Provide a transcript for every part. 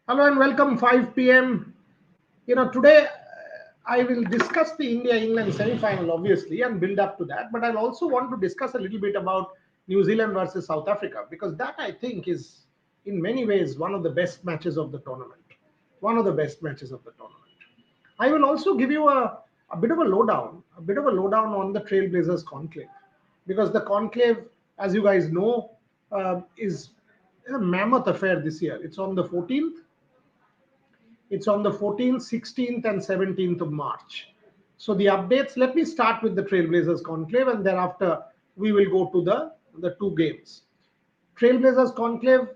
Hello and welcome 5 p.m. Today I will discuss the India-England semi-final obviously and build up to that, but I'll also want to discuss a little bit about New Zealand versus South Africa because that I think is in many ways one of the best matches of the tournament. One of the best matches of the tournament. I will also give you a bit of a lowdown on the Trailblazers conclave because the conclave, as you guys know, is a mammoth affair this year. It's on the 14th, 16th, and 17th of March. So the updates, let me start with the Trailblazers conclave and thereafter we will go to the two games. Trailblazers conclave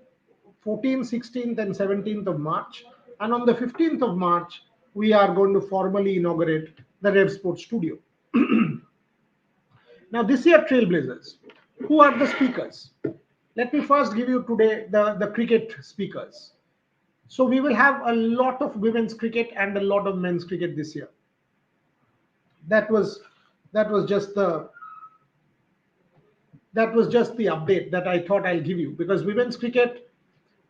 14th, 16th, and 17th of March. And on the 15th of March, we are going to formally inaugurate the Rev Sports Studio. Now, this year, Trailblazers, who are the speakers? Let me first give you today the cricket speakers. So we will have a lot of women's cricket and a lot of men's cricket this year. That was just the update that I thought I'll give you because women's cricket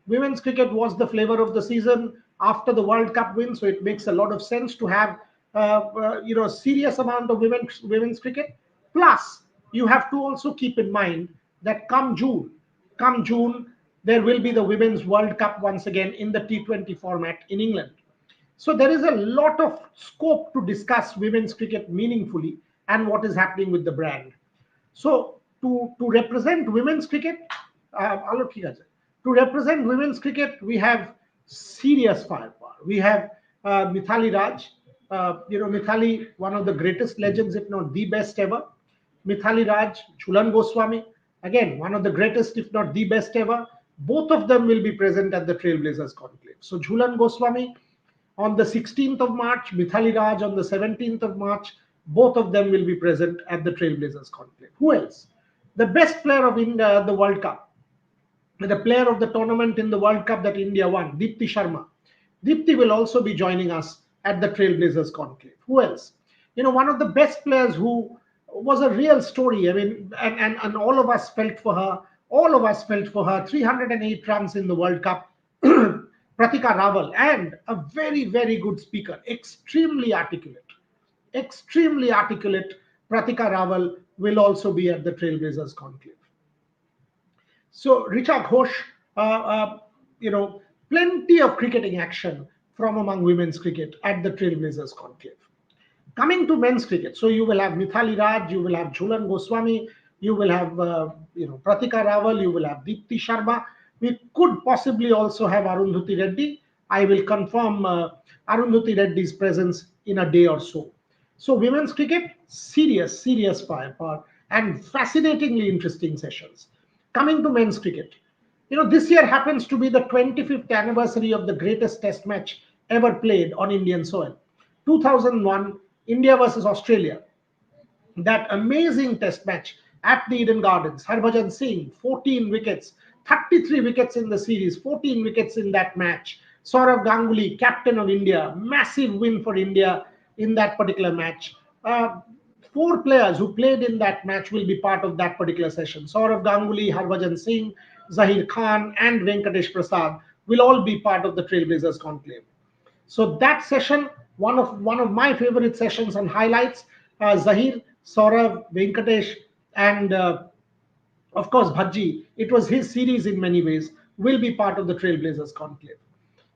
was the flavor of the season after the World Cup win, so it makes a lot of sense to have serious amount of women's cricket. Plus, you have to also keep in mind that come June, there will be the Women's World Cup once again in the T20 format in England. So there is a lot of scope to discuss women's cricket meaningfully and what is happening with the brand. So to represent women's cricket, আলো ঠিক আছে. To represent women's cricket, we have serious firepower. We have Mithali Raj, Mithali, one of the greatest legends, if not the best ever. Mithali Raj, Jhulan Goswami, again, one of the greatest, if not the best ever. Both of them will be present at the Trailblazers conclave. So Jhulan Goswami on the 16th of March, Mithali Raj on the 17th of March, both of them will be present at the Trailblazers conclave. Who else? The best player of India, the World Cup, the player of the tournament in the World Cup that India won, Deepti Sharma. Deepti will also be joining us at the Trailblazers conclave. Who else? One of the best players who was a real story. I mean, and all of us felt for her. 308 runs in the World Cup. Pratika Rawal, and a very, very good speaker, extremely articulate. Pratika Rawal will also be at the Trailblazers conclave. So Richa Ghosh, plenty of cricketing action from among women's cricket at the Trailblazers conclave. Coming to men's cricket, so you will have Mithali Raj, you will have Jhulan Goswami, you will have Pratika Rawal, you will have Deepti Sharma. We could possibly also have Arundhati Reddy. I will confirm Arundhati Reddy's presence in a day or so. So women's cricket, serious firepower and fascinatingly interesting sessions. Coming to men's cricket, this year happens to be the 25th anniversary of the greatest test match ever played on Indian soil. 2001, India versus Australia. That amazing test match at the Eden Gardens. Harbhajan Singh, 14 wickets, 33 wickets in the series, 14 wickets in that match. Saurav Ganguly, captain of India, massive win for India in that particular match. 4 players who played in that match will be part of that particular session. Saurav Ganguly, Harbhajan Singh, Zahir Khan, and Venkatesh Prasad will all be part of the Trailblazers conclave. So that session, one of my favorite sessions and highlights, Zahir, Saurav, Venkatesh, and of course Bhaji. It was his series in many ways, will be part of the Trailblazers conclave.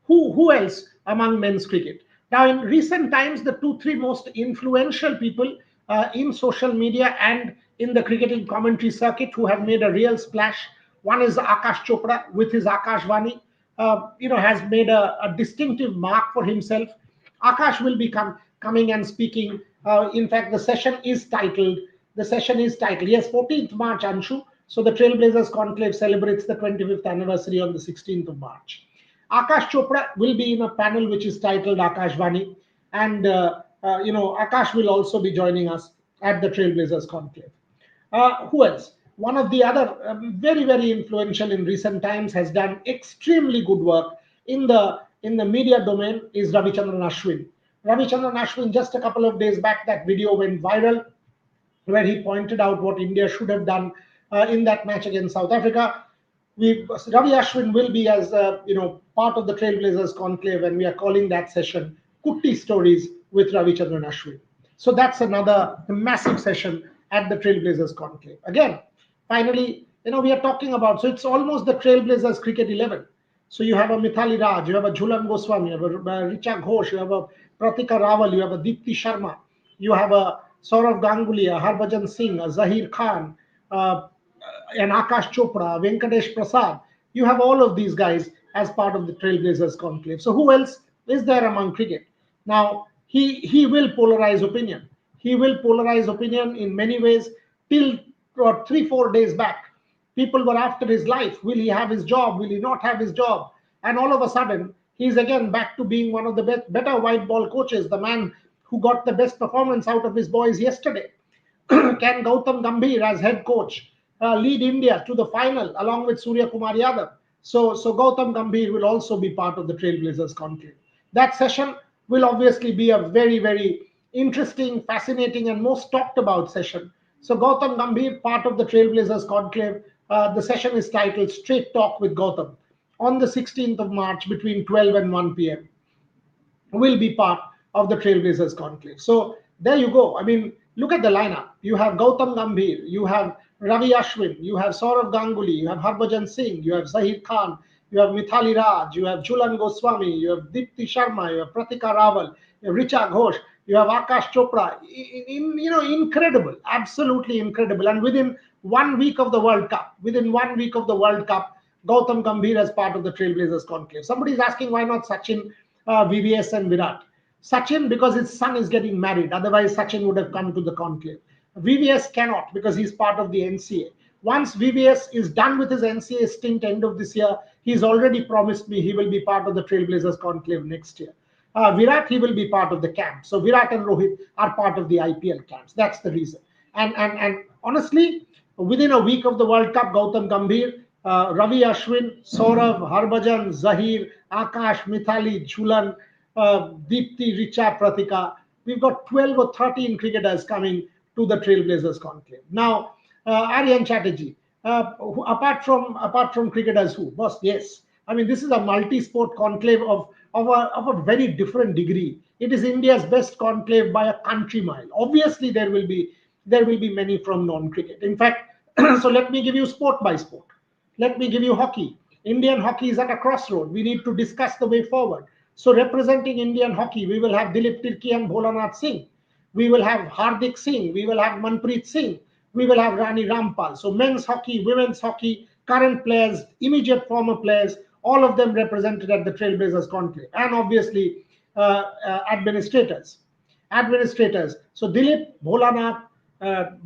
Who else among men's cricket? Now, in recent times, the 2-3 most influential people in social media and in the cricketing commentary circuit who have made a real splash. One is Akash Chopra with his Akashvani, has made a distinctive mark for himself. Akash will be coming and speaking. In fact, the session is titled, yes, 14th March, Anshu. So the Trailblazers conclave celebrates the 25th anniversary on the 16th of March. Akash Chopra will be in a panel which is titled Akashvani, and Akash will also be joining us at the Trailblazers conclave. Who else? One of the other very, very influential in recent times, has done extremely good work in the media domain, is Ravichandran Ashwin. Ravichandran Ashwin, just a couple of days back, that video went viral where he pointed out what India should have done in that match against South Africa. Ravi Ashwin will be as part of the Trailblazers conclave, and we are calling that session "Kutti Stories with Ravi Chandran Ashwin." So that's another massive session at the Trailblazers conclave. Again, finally, we are talking about, so it's almost the Trailblazers cricket 11. So you have a Mithali Raj, you have a Jhulan Goswami, you have a Richa Ghosh, you have a Pratika Rawal, you have a Deepti Sharma, you have a Saurav Ganguly, a Harbhajan Singh, a Zahir Khan, uh, and Akash Chopra, Venkatesh Prasad. You have all of these guys as part of the Trailblazers conclave. So who else is there among cricket? Now he will polarize opinion. He will polarize opinion in many ways. Till 3 4 days back, people were after his life. Will he have his job? Will he not have his job? And all of a sudden, he's again back to being one of the better white ball coaches, the man who got the best performance out of his boys yesterday. Can Gautam Gambhir as head coach lead India to the final along with Surya Kumar Yadav? So Gautam Gambhir will also be part of the Trailblazers conclave. That session will obviously be a very, very interesting, fascinating, and most talked about session. So Gautam Gambhir, part of the Trailblazers conclave. The session is titled Straight Talk with Gautam on the 16th of March between 12 and 1 p.m. will be part of the Trailblazers conclave. So there you go. I mean, look at the lineup. You have Gautam Gambhir, you have Ravi Ashwin, you have Saurav Ganguly, you have Harbhajan Singh, you have Zahir Khan, you have Mithali Raj, you have Jhulan Goswami, you have Deepti Sharma, you have Pratika Rawal, you have Richa Ghosh, you have Akash Chopra. Incredible, absolutely incredible. And within 1 week of the World Cup, Gautam Gambhir as part of the Trailblazers conclave. Somebody is asking why not Sachin, VVS, and Virat. Sachin, because his son is getting married. Otherwise, Sachin would have come to the conclave. VVS cannot because he's part of the NCA. Once VVS is done with his NCA stint end of this year, he's already promised me he will be part of the Trailblazers conclave next year. Virat, he will be part of the camp. So Virat and Rohit are part of the IPL camps. That's the reason. And honestly, within a week of the World Cup, Gautam Gambhir, Ravi Ashwin, Saurav, Harbhajan, Zahir, Akash, Mithali, Jhulan, Deepti, Richa, Pratika. We've got 12 or 13 cricketers coming to the Trailblazers conclave. Now, Aryan Chatterjee, apart from cricketers, who? Boss, yes. I mean, this is a multi-sport conclave of a very different degree. It is India's best conclave by a country mile. Obviously, there will be many from non-cricket. In fact, so let me give you sport by sport. Let me give you hockey. Indian hockey is at a crossroad. We need to discuss the way forward. So representing Indian hockey, we will have Dilip Tirki and Bholanath Singh. We will have Hardik Singh. We will have Manpreet Singh. We will have Rani Rampal. So men's hockey, women's hockey, current players, immediate former players, all of them represented at the Trailblazers conclave. And obviously administrators. Administrators. So Dilip, Bholanath,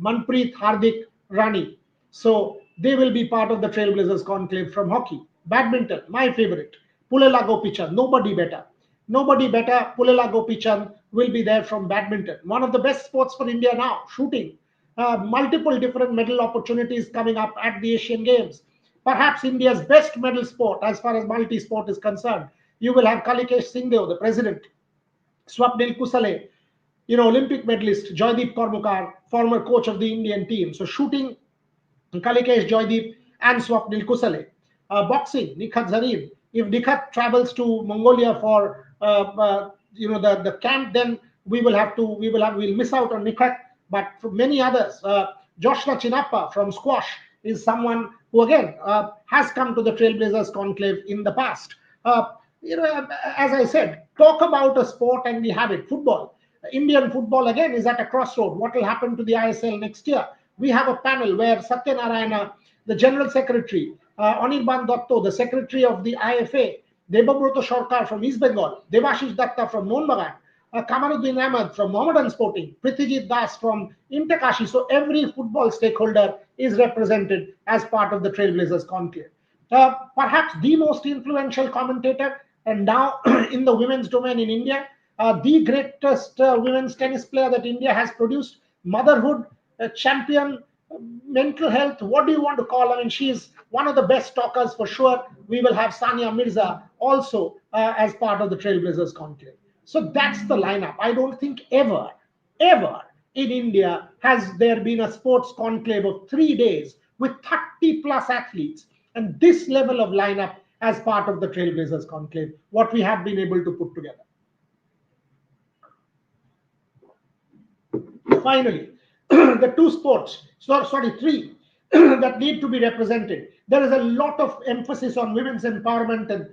Manpreet, Hardik, Rani. So they will be part of the Trailblazers conclave from hockey. Badminton, my favorite, Pulela Gopichan, nobody better. Nobody better. Pulela Gopichan will be there from badminton. One of the best sports for India now, shooting. Multiple different medal opportunities coming up at the Asian Games. Perhaps India's best medal sport as far as multi-sport is concerned. You will have Kalikesh Singhdeo, the president, Swapnil Kusale, Olympic medalist Joydeep Kormukar, former coach of the Indian team. So shooting, Kalikesh, Joydeep, and Swapnil Kusale. Boxing, Nikhat Zareen. If Nikhat travels to Mongolia for the camp, then we'll miss out on Nikhat. But for many others, Joshna Chinappa from squash is someone who again has come to the Trailblazers conclave in the past. As I said, talk about a sport and we have it. Football. Indian football again is at a crossroad. What will happen to the ISL next year? We have a panel where Satyanarayana, the General Secretary, Anirban Dotto, the Secretary of the IFA, Debabroto Sarkar from East Bengal, Devashish Datta from Mohanbagan, Kamaruddin Ahmed from Mohammedan Sporting, Prithijit Das from Intakashi. So every football stakeholder is represented as part of the Trailblazers conclave. Perhaps the most influential commentator, and now in the women's domain in India, the greatest women's tennis player that India has produced, motherhood, champion, mental health, what do you want to call her? I mean, she is one of the best talkers for sure. We will have Sania Mirza also as part of the Trailblazers conclave. So that's the lineup. I don't think ever in India has there been a sports conclave of 3 days with 30 plus athletes And this level of lineup as part of the Trailblazers conclave, what we have been able to put together. Finally, the two sports, sorry, three that need to be represented. There is a lot of emphasis on women's empowerment and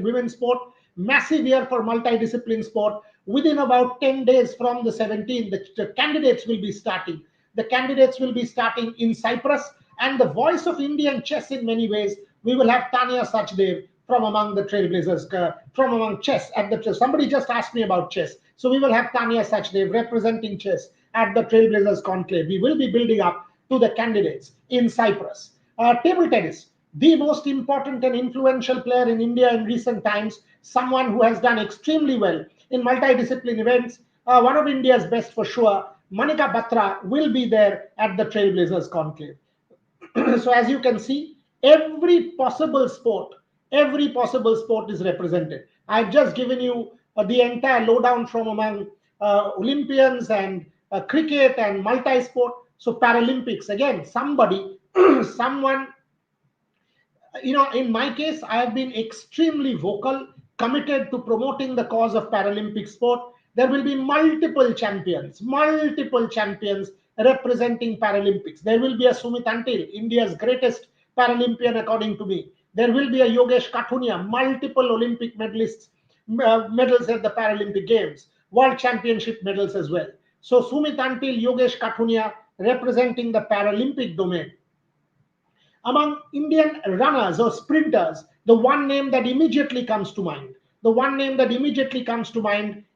women's sport. Massive year for multidiscipline sport. Within about 10 days from the 17th, the candidates will be starting. The candidates will be starting in Cyprus, and the voice of Indian chess in many ways. We will have Tanya Sachdev from among the Trailblazers, from among chess at the chess. Somebody just asked me about chess. So we will have Tanya Sachdev representing chess at the Trailblazers conclave. We will be building up to the candidates in Cyprus. Table tennis, the most important and influential player in India in recent times, someone who has done extremely well in multidiscipline events, one of India's best for sure. Manika Batra will be there at the Trailblazers conclave. So as you can see, every possible sport is represented. I've just given you the entire lowdown from among Olympians and cricket and multi-sport. So Paralympics, again, somebody, someone, in my case, I have been extremely vocal, committed to promoting the cause of Paralympic sport. There will be multiple champions representing Paralympics. There will be a Sumit Until, India's greatest Paralympian, according to me. There will be a Yogesh Kathunia, multiple Olympic medalists, medals at the Paralympic Games, World Championship medals as well. So Sumit Until, Yogesh Kathunia representing the Paralympic domain. Among Indian runners or sprinters, the one name that immediately comes to mind,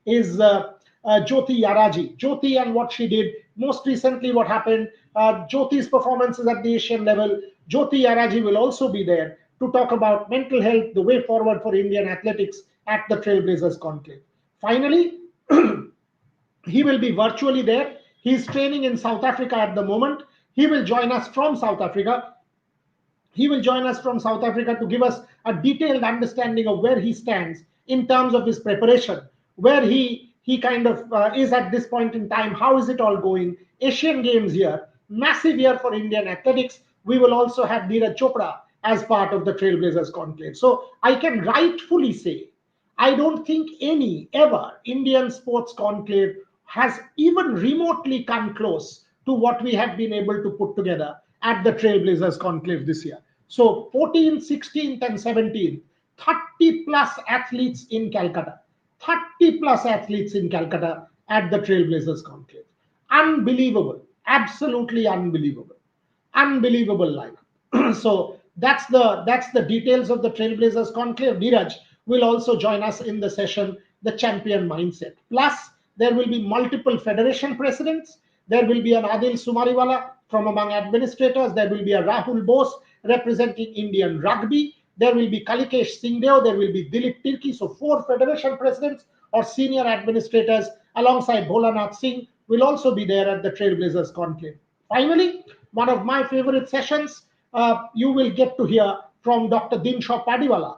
is Jyoti Yaraji. Jyoti and what she did. Most recently, what happened, Jyoti's performances at the Asian level. Jyoti Yaraji will also be there to talk about mental health, the way forward for Indian athletics at the Trailblazers conclave. Finally, he will be virtually there. He's training in South Africa at the moment. He will join us from South Africa. To give us a detailed understanding of where he stands in terms of his preparation, where he kind of is at this point in time, how is it all going. Asian Games here, massive year for Indian athletics. We will also have Neeraj Chopra as part of the Trailblazers conclave. So I can rightfully say, I don't think any ever Indian sports conclave has even remotely come close to what we have been able to put together at the Trailblazers conclave this year. So 14th, 16th and 17th, 30 plus athletes in Calcutta. 30 plus athletes in Calcutta at the Trailblazers conclave. Unbelievable. Absolutely unbelievable. Unbelievable lineup. So that's the details of the Trailblazers conclave. Neeraj will also join us in the session, the champion mindset. Plus, there will be multiple federation presidents. There will be an Adil Sumariwala from among administrators. There will be a Rahul Bose representing Indian rugby. There will be Kalikesh Singhdeo. There will be Dilip Tirki. So 4 federation presidents or senior administrators alongside Bholanath Singh will also be there at the Trailblazers conclave. Finally, one of my favorite sessions, you will get to hear from Dr. Dinshaw Padiwala,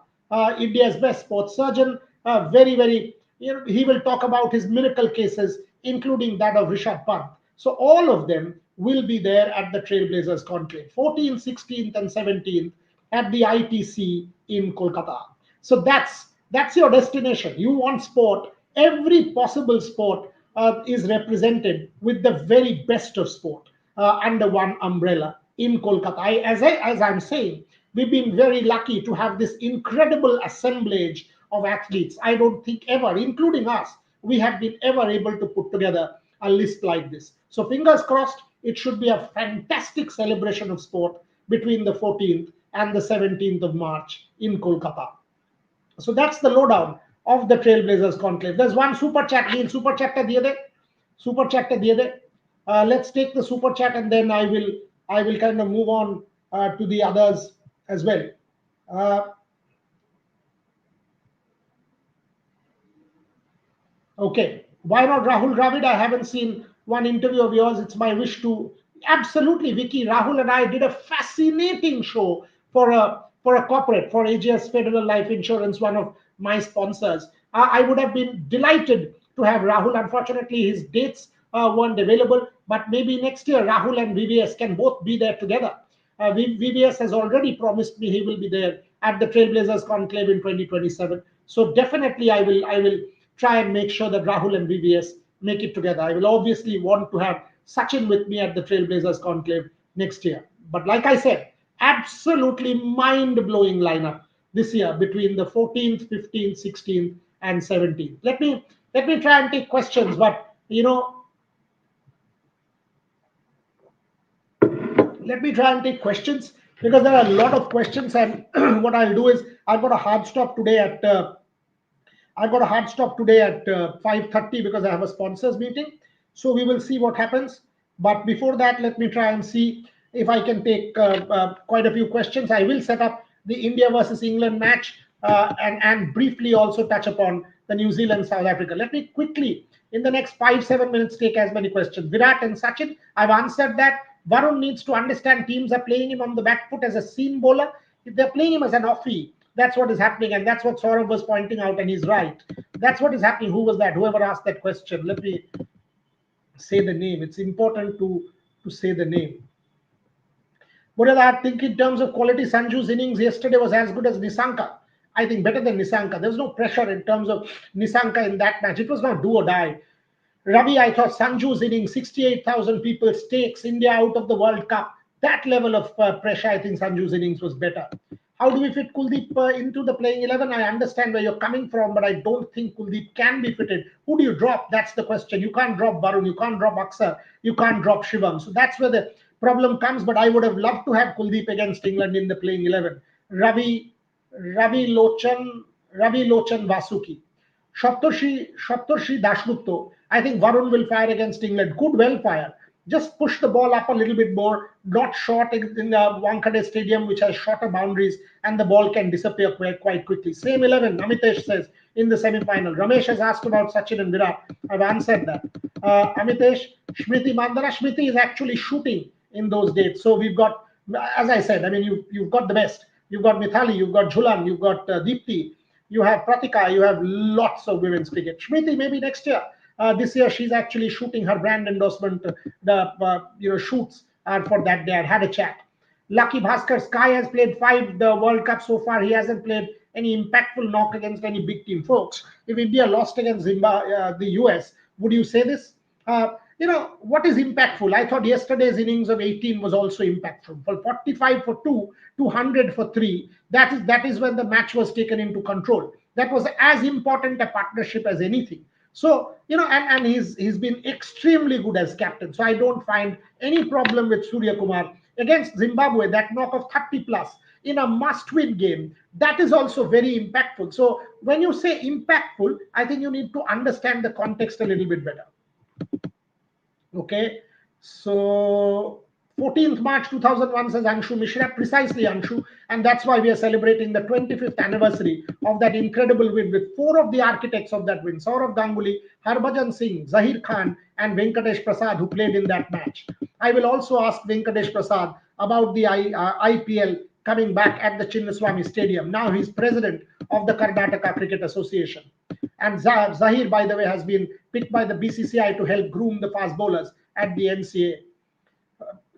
India's best sports surgeon. He will talk about his miracle cases, including that of Rishabh Pant. So all of them will be there at the Trailblazers conclave, 14th, 16th, and 17th at the ITC in Kolkata. So that's your destination. You want sport. Every possible sport is represented with the very best of sport under one umbrella in Kolkata. As I'm saying, we've been very lucky to have this incredible assemblage of athletes. I don't think ever, including us, we have been ever able to put together a list like this. So fingers crossed, it should be a fantastic celebration of sport between the 14th and the 17th of March in Kolkata. So that's the lowdown of the Trailblazers conclave. There's one super chat deal. Super chat diye de. Super chat diye de. Let's take the super chat and then I will kind of move on to the others as well. Okay, why not Rahul Dravid? I haven't seen one interview of yours. It's my wish to. Absolutely, Vicky. Rahul and I did a fascinating show for a corporate, for AGS Federal Life Insurance, one of my sponsors. I would have been delighted to have Rahul. Unfortunately, his dates weren't available, but maybe next year Rahul and VVS can both be there together. VVS has already promised me he will be there at the Trailblazers conclave in 2027. So definitely, I will try and make sure that Rahul and VVS make it together. I will obviously want to have Sachin with me at the Trailblazers conclave next year. But like I said, absolutely mind blowing lineup this year between the 14th, 15th, 16th, and 17th. Let me try and take questions, but let me try and take questions because there are a lot of questions. And what I'll do is I've got a hard stop today at 5:30 because I have a sponsors meeting. So we will see what happens. But before that, let me try and see if I can take quite a few questions. I will set up the India versus England match and briefly also touch upon the New Zealand South Africa. Let me quickly, in the next 5-7 minutes, take as many questions. Virat and Sachin, I've answered that. Varun needs to understand teams are playing him on the back foot as a seam bowler. If they're playing him as an offie, that's what is happening, and that's what Saurabh was pointing out, and he's right. That's what is happening. Who was that? Whoever asked that question. Let me say the name. It's important to say the name. Murad, I think in terms of quality, Sanju's innings yesterday was as good as Nisanka. I think better than Nisanka. There's no pressure in terms of Nisanka in that match. It was not do or die. Ravi, I thought Sanju's inning, 68,000 people stakes India out of the World Cup. That level of pressure, I think Sanju's innings was better. How do we fit Kuldeep into the playing 11? I understand where you're coming from, but I don't think Kuldeep can be fitted. Who do you drop? That's the question. You can't drop Varun, you can't drop Aksar, you can't drop Shivam. So that's where the problem comes. But I would have loved to have Kuldeep against England in the playing 11. Ravi Lochan Vasuki. Shaptarshi Dashgupta. I think Varun will fire against England. Could well fire. Just push the ball up a little bit more, not short in the Wankhede Stadium, which has shorter boundaries, and the ball can disappear quite quickly. Same 11, Amitesh says, in the semi-final. Ramesh has asked about Sachin and Virat. I've answered that. Amitesh, Smriti Mandara. Smriti is actually shooting in those dates. So we've got, as I said, I mean, you've got the best. You've got Mithali, you've got Jhulan, you've got Deepti, you have Pratika, you have lots of women's cricket. Smriti, maybe next year. This year, she's actually shooting her brand endorsement. The shoots are for that day. I had a chat. Lucky Bhaskar Sky has played 5 the World Cup so far. He hasn't played any impactful knock against any big team. Folks, if India lost against the US, would you say this? What is impactful? I thought yesterday's innings of 18 was also impactful. For 45 for 2, 200 for 3, that is when the match was taken into control. That was as important a partnership as anything. So, and he's been extremely good as captain. So I don't find any problem with Surya Kumar against Zimbabwe. That knock of 30 plus in a must-win game, that is also very impactful. So when you say impactful, I think you need to understand the context a little bit better. Okay, so 14th March 2001 says Anshu Mishra, precisely Anshu, and that's why we are celebrating the 25th anniversary of that incredible win with 4 of the architects of that win: Saurav Ganguly, Harbhajan Singh, Zahir Khan, and Venkatesh Prasad, who played in that match. I will also ask Venkatesh Prasad about the IPL coming back at the Chinnaswamy Stadium. Now he's president of the Karnataka Cricket Association. And Zahir, by the way, has been picked by the BCCI to help groom the fast bowlers at the NCA.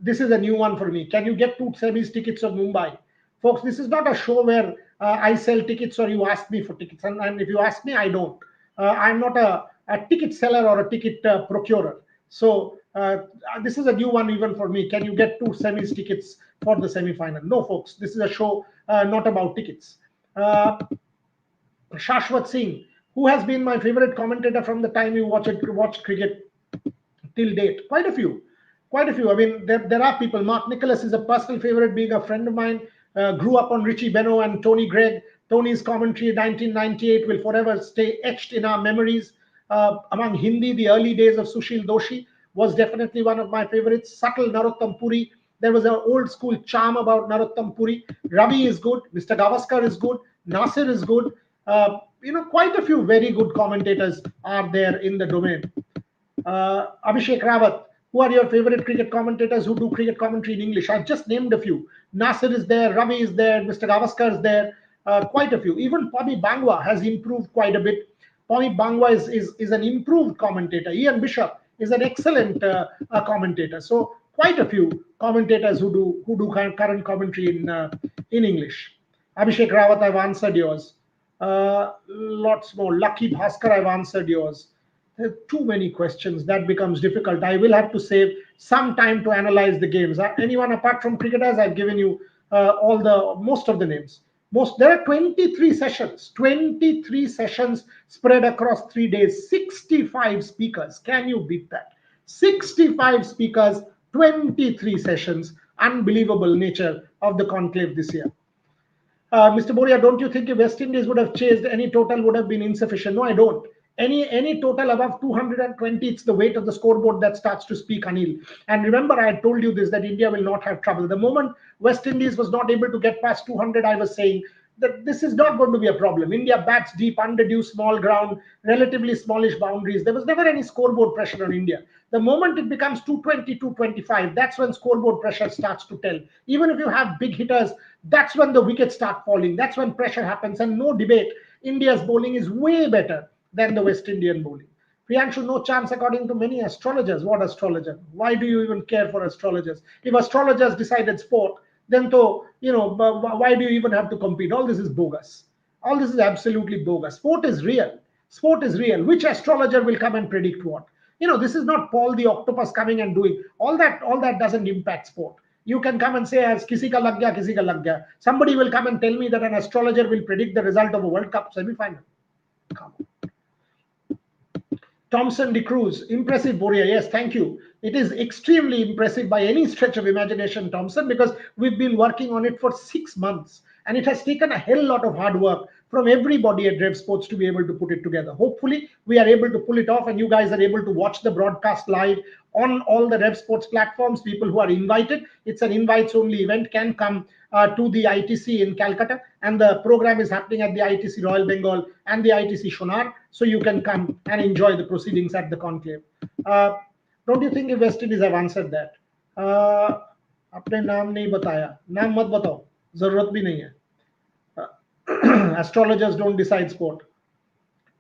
This is a new one for me. Can you get 2 semis tickets of Mumbai? Folks, this is not a show where I sell tickets or you ask me for tickets. And if you ask me, I don't. I'm not a ticket seller or a ticket procurer. So this is a new one even for me. Can you get 2 semis tickets for the semi-final? No, folks. This is a show not about tickets. Shashwat Singh, who has been my favorite commentator from the time you watched cricket till date? Quite a few. I mean, there are people. Mark Nicholas is a personal favorite, being a friend of mine. Grew up on Richie Beno and Tony Gregg. Tony's commentary in 1998 will forever stay etched in our memories. Among Hindi, the early days of Sushil Doshi was definitely one of my favorites. Subtle Narottam Puri. There was an old school charm about Narottam Puri. Ravi is good. Mr. Gavaskar is good. Nasir is good. Quite a few very good commentators are there in the domain. Abhishek Rawat, who are your favorite cricket commentators who do cricket commentary in English? I've just named a few. Nasir is there, Ravi is there, Mr. Gavaskar is there, quite a few. Even Pami Bangwa has improved quite a bit. Pami Bangwa is an improved commentator. Ian Bishop is an excellent commentator. So quite a few commentators who do current commentary in English. Abhishek Rawat, I've answered yours. Lots more. Lucky Bhaskar, I've answered yours. There are too many questions. That becomes difficult. I will have to save some time to analyze the games. Anyone apart from cricketers, I've given you all the most of the names. Most There are 23 sessions. 23 sessions spread across 3 days. 65 speakers. Can you beat that? 65 speakers, 23 sessions. Unbelievable nature of the conclave this year. Mr. Boria, don't you think if West Indies would have chased, any total would have been insufficient? No, I don't. Any total above 220, it's the weight of the scoreboard that starts to speak, Anil. And remember, I had told you this, that India will not have trouble. The moment West Indies was not able to get past 200, I was saying that this is not going to be a problem. India bats deep, underdue, small ground, relatively smallish boundaries. There was never any scoreboard pressure on India. The moment it becomes 220, 225, that's when scoreboard pressure starts to tell. Even if you have big hitters, that's when the wickets start falling. That's when pressure happens. And no debate, India's bowling is way better than the West Indian bowling. Priyanshu, no chance according to many astrologers. What astrologer? Why do you even care for astrologers? If astrologers decided sport, then why do you even have to compete? All this is bogus. All this is absolutely bogus. Sport is real. Sport is real. Which astrologer will come and predict what? This is not Paul the Octopus coming and doing all that. All that doesn't impact sport. You can come and say, as kisi ka lag gaya, kisi ka lag gaya. Somebody will come and tell me that an astrologer will predict the result of a World Cup semi-final. Come on. Thompson de Cruz, impressive, Boria. Yes, thank you. It is extremely impressive by any stretch of imagination, Thompson, because we've been working on it for 6 months and it has taken a hell lot of hard work from everybody at Rev Sports to be able to put it together. Hopefully, we are able to pull it off and you guys are able to watch the broadcast live on all the Rev Sports platforms. People who are invited, it's an invites only event, can come to the ITC in Calcutta, and the program is happening at the ITC Royal Bengal and the ITC Shonar, so you can come and enjoy the proceedings at the conclave. Don't you think if West Indies have answered that? आपने नाम नहीं बताया, नाम मत बताओ, जरूरत भी नहीं है. Astrologers don't decide sport.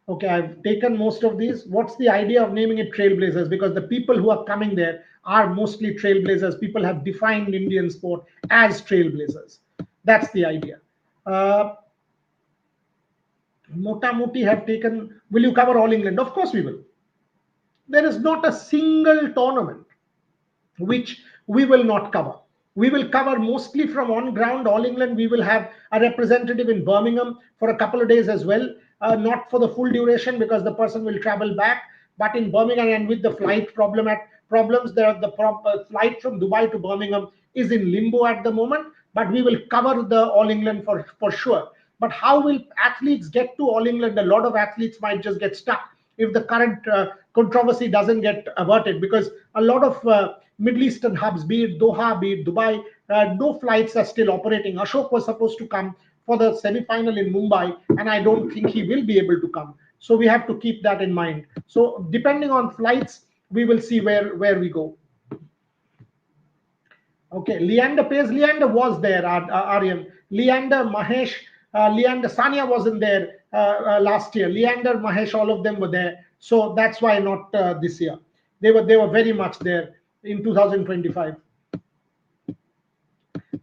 Okay, I've taken most of these. What's the idea of naming it Trailblazers? Because the people who are coming there are mostly trailblazers. People have defined Indian sport as trailblazers. That's the idea. Mota Moti have taken, will you cover all England? Of course we will. There is not a single tournament which we will not cover. We will cover mostly from on ground, all England. We will have a representative in Birmingham for a couple of days as well. Not for the full duration because the person will travel back, but in Birmingham, and with the flight problems, the flight from Dubai to Birmingham is in limbo at the moment, but we will cover the All England for sure. But how will athletes get to All England? A lot of athletes might just get stuck if the current controversy doesn't get averted, because a lot of Middle Eastern hubs, be it Doha, be it Dubai, no flights are still operating. Ashok was supposed to come for the semi-final in Mumbai, and I don't think he will be able to come. So we have to keep that in mind. So depending on flights, we will see where we go. Okay, Leander Pace. Leander was there, Aryan. Leander, Mahesh, Leander, Sania wasn't there last year. Leander, Mahesh, all of them were there. So that's why not this year. They were very much there in 2025.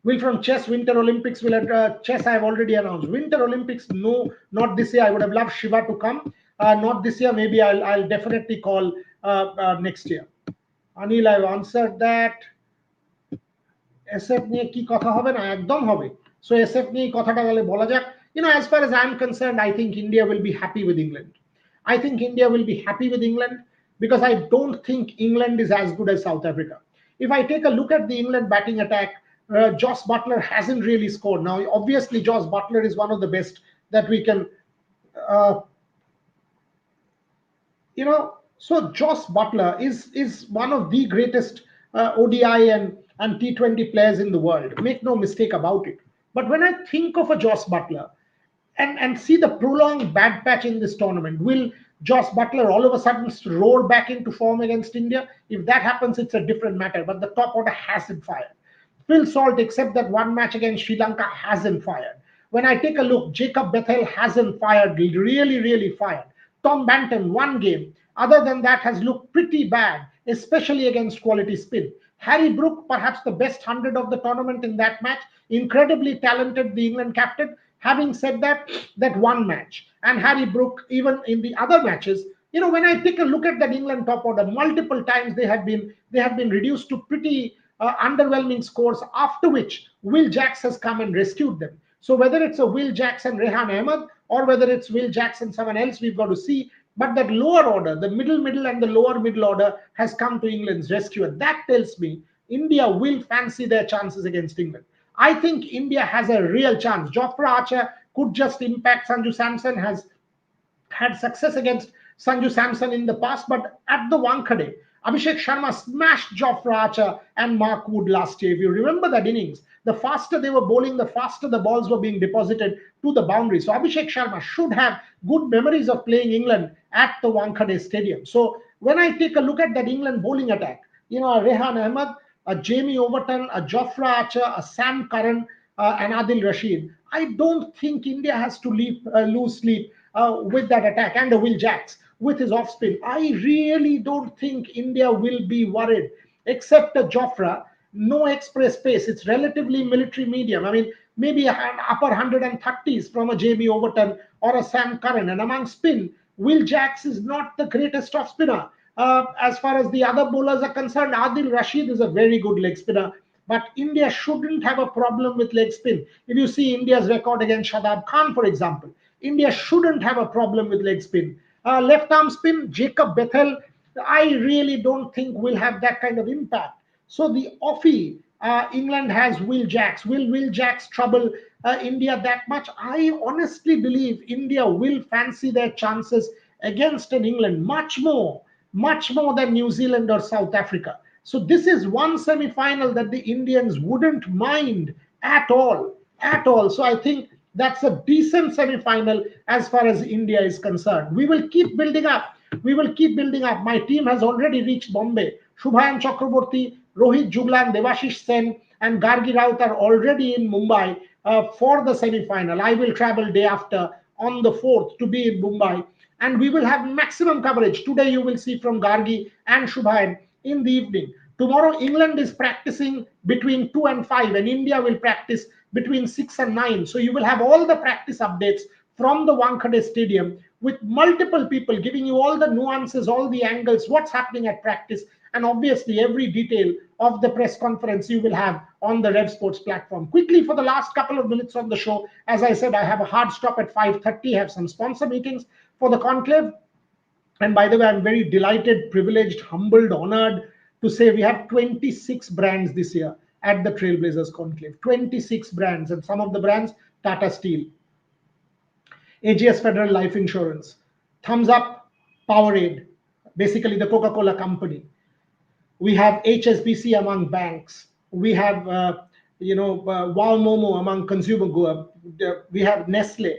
Will from chess Winter Olympics, will chess I have already announced. Winter Olympics, no, not this year. I would have loved Shiva to come. Not this year. Maybe I'll definitely call next year. Anil, I've answered that. SF নিয়ে কি কথা হবে না, একদম হবে. So SF নিয়ে কথাটা তাহলে বলা যাক. As far as I'm concerned, I think India will be happy with England. I think India will be happy with England because I don't think England is as good as South Africa. If I take a look at the England batting attack, Joss Butler hasn't really scored. Now, obviously, Joss Butler is one of the best that we can, So Joss Butler is one of the greatest ODI and T20 players in the world. Make no mistake about it. But when I think of a Joss Butler and see the prolonged bad patch in this tournament, will Joss Butler all of a sudden roll back into form against India? If that happens, it's a different matter. But the top order hasn't fired. Phil Salt, except that one match against Sri Lanka, hasn't fired. When I take a look, Jacob Bethel hasn't fired, really fired. Tom Banton, one game, other than that, has looked pretty bad, especially against quality spin. Harry Brook, perhaps the best 100 of the tournament in that match, incredibly talented, the England captain. Having said that, that one match, and Harry Brook, even in the other matches, when I take a look at that England top order, multiple times they have been reduced to pretty underwhelming scores. After which Will Jacks has come and rescued them. So whether it's a Will Jacks and Rehan Ahmed, or whether it's Will Jacks and someone else, we've got to see. But that lower order, the middle, and the lower middle order has come to England's rescue. And that tells me India will fancy their chances against England. I think India has a real chance. Jofra Archer could just impact. Sanju Samson has had success against Sanju Samson in the past, but at the Wankhede, Abhishek Sharma smashed Jofra Archer and Mark Wood last year. If you remember that innings, the faster they were bowling, the faster the balls were being deposited to the boundary. So Abhishek Sharma should have good memories of playing England at the Wankhede Stadium. So when I take a look at that England bowling attack, a Rehan Ahmed, a Jamie Overton, a Jofra Archer, a Sam Curran, and Adil Rashid, I don't think India has to lose sleep with that attack, and a Will Jacks with his off spin. I really don't think India will be worried, except a Jofra. No express pace. It's relatively military medium. I mean, maybe an upper 130s from a JB Overton or a Sam Curran. And among spin, Will Jacks is not the greatest off spinner. As far as the other bowlers are concerned, Adil Rashid is a very good leg spinner. But India shouldn't have a problem with leg spin. If you see India's record against Shadab Khan, for example, India shouldn't have a problem with leg spin. Left arm spin, Jacob Bethel, I really don't think will have that kind of impact. So the offie, England has Will Jacks. Will Will Jacks trouble India that much? I honestly believe India will fancy their chances against an England much more than New Zealand or South Africa. So this is one semi-final that the Indians wouldn't mind at all, at all. So I think that's a decent semi-final as far as India is concerned. We will keep building up. We will keep building up. My team has already reached Bombay. Shubhayan Chakraborty, Rohit Juglan, Devashish Sen, and Gargi Raut are already in Mumbai for the semi-final. I will travel day after on the 4th to be in Mumbai, and we will have maximum coverage. Today you will see from Gargi and Shubhayan in the evening. Tomorrow England is practicing between 2 and 5, and India will practice between 6 and 9. So you will have all the practice updates from the Wankhede Stadium with multiple people giving you all the nuances, all the angles, what's happening at practice, and obviously every detail of the press conference you will have on the Rev Sports platform. Quickly, for the last couple of minutes of the show, as I said, I have a hard stop at 5:30, have some sponsor meetings for the conclave. And by the way, I'm very delighted, privileged, humbled, honored to say we have 26 brands this year at the Trailblazers conclave. 26 brands, and some of the brands, Tata Steel, AGS Federal Life Insurance, Thumbs Up, Powerade, basically the Coca-Cola company. We have HSBC among banks. We have, Wow Momo among consumer goods. We have Nestle.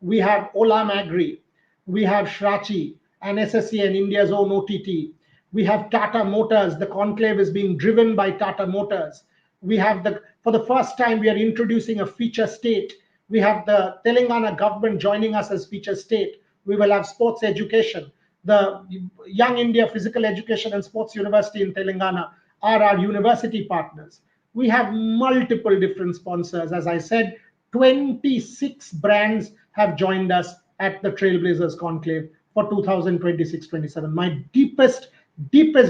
We have Olam Agri. We have Shrachi and SSC and India's own OTT. We have Tata Motors. The conclave is being driven by Tata Motors. We have for the first time, we are introducing a feature state. We have the Telangana government joining us as feature state. We will have sports education. The Young India Physical Education and Sports University in Telangana are our university partners. We have multiple different sponsors. As I said, 26 brands have joined us at the Trailblazers conclave for 2026-27. My deepest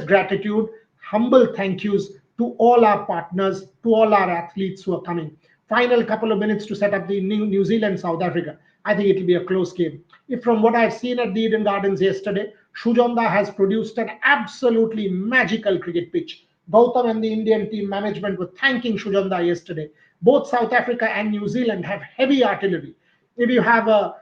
gratitude, humble thank yous to all our partners, to all our athletes who are coming. Final couple of minutes to set up the New Zealand, South Africa. I think it will be a close game. If from what I've seen at the Eden Gardens yesterday, Shujonda has produced an absolutely magical cricket pitch. Gautam and the Indian team management were thanking Shujonda yesterday. Both South Africa and New Zealand have heavy artillery. If you have a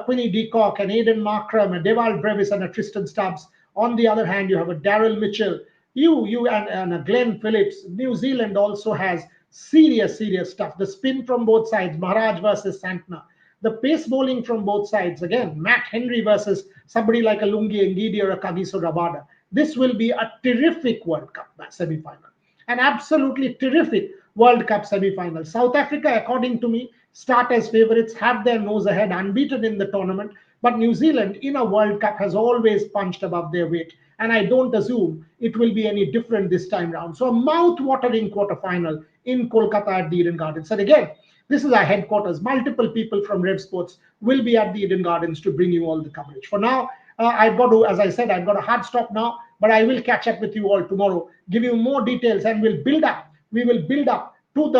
Quinny Deacock, an Aidan Markram, a Devald Brevis, and a Tristan Stubbs, on the other hand, you have a Daryl Mitchell, and a Glenn Phillips. New Zealand also has serious stuff. The spin from both sides, Maharaj versus Santner. The pace bowling from both sides, again, Matt Henry versus somebody like a Lungi Ngidi or a Kagiso Rabada. This will be a terrific World Cup semi-final. An absolutely terrific World Cup semi-final. South Africa, according to me, start as favorites, have their nose ahead, unbeaten in the tournament. But New Zealand in a World Cup has always punched above their weight, and I don't assume it will be any different this time round. So a mouth-watering quarterfinal in Kolkata at the Eden Gardens. And again, this is our headquarters. Multiple people from Rev Sports will be at the Eden Gardens to bring you all the coverage. For now, I've got to, as I said, I've got a hard stop now, but I will catch up with you all tomorrow, give you more details, and we'll build up. We will build up to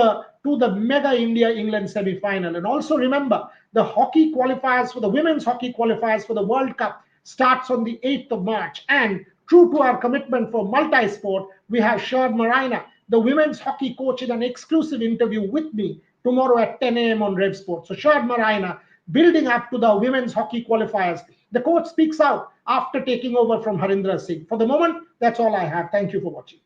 the mega India England semi-final. And also remember, the hockey qualifiers for the women's hockey qualifiers for the World Cup starts on the 8th of March. And true to our commitment for multi-sport, we have Shard Marina, the women's hockey coach, in an exclusive interview with me tomorrow at 10 a.m. on Rev Sport. So Shard Marina, building up to the women's hockey qualifiers. The coach speaks out after taking over from Harindra Singh. For the moment, that's all I have. Thank you for watching.